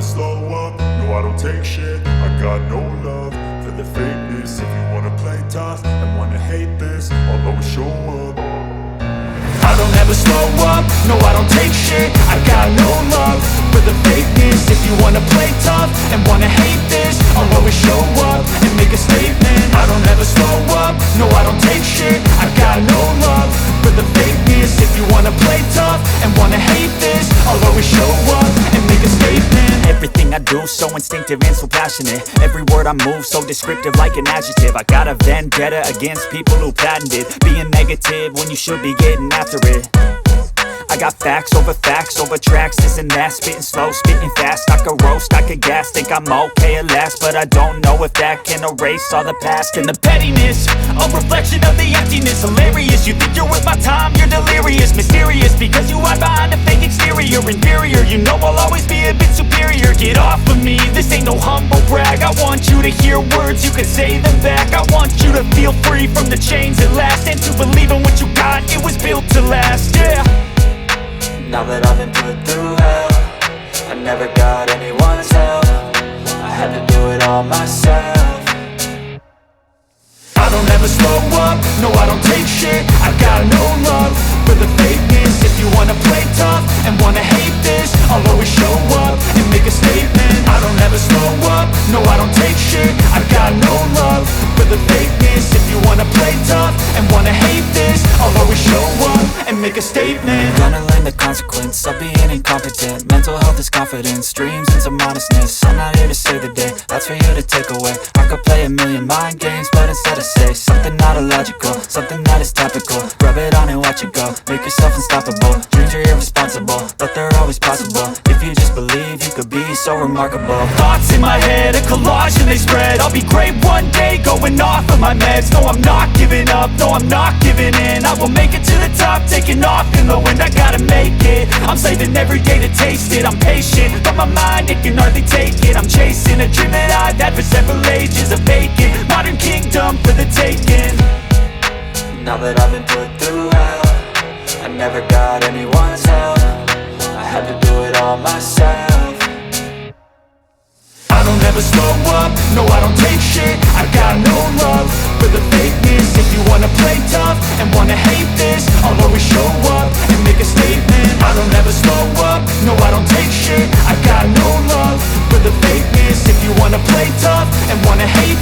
slow up, no I don't take shit. I got no love for the fakeness. If you wanna play tough and wanna hate this, I'll always show up. I don't ever slow up, no I don't take shit. I got no love for the fakeness. If you wanna play tough and wanna hate this, I'll always show up and make a statement. I don't ever slow up, no I don't take shit. I got no love for the fakeness. If you wanna play tough and wanna hate this, I'll always show up and make a statement. Everything I do so instinctive and so passionate. Every word I move so descriptive like an adjective. I got a vendetta against people who patented being negative when you should be getting after it. I got facts over tracks, this and that. Spitting slow, spitting fast, I could roast, I could gas. Think I'm okay at last, but I don't know if that can erase all the past. And the pettiness, a reflection of the emptiness. Hilarious, you think you're worth my time, you're delirious. Mysterious, because you hide behind a fake exterior. Inferior, you know I'll always be a bit superior. Get off of me, this ain't no humble brag. I want you to hear words, you can say them back. I want you to feel free from the chains at last, and to believe in what you got, it was built to last, yeah. Now that I've been put through hell, I never got anyone's help. I had to do it all myself. I don't ever slow up, no I don't take shit. I got no love for the fakeness. If you wanna play tough and wanna hate this, I'll always show up and make a statement. I don't ever slow up, no I don't take shit. I got no love for the fakeness. If you wanna play tough and wanna hate this, I'll always show up and make a statement. Gonna learn the consequence of being incompetent. Mental health is confidence, dreams and some honestness. I'm not here to save the day, that's for you to take away. I could play a million mind games, but instead I say something not illogical, something that is topical. Rub it on and watch it go, make yourself unstoppable. Dreams are irresponsible, but they're always possible. If you just believe, you could be so remarkable. Thoughts in my head, a collage and they spread. I'll be great one day, going off of my meds. No, I'm not giving up, no, I'm not giving in. I will make it to the top, taking off in the wind. I gotta make it, I'm saving every day to taste it. I'm patient, but my mind, it can hardly take it. I'm chasing a dream that I've had for several ages. A vacant, modern kingdom for the taking. Now that I've been put through hell, I never got anyone's help. I had to do it all myself. I don't ever slow up, no I don't take shit. I got no love for the fakeness. If you wanna play tough and wanna hate this, I'll always show up and make a statement. I don't ever slow up, no I don't take shit. I got no love for the fakeness. If you wanna play tough and wanna hate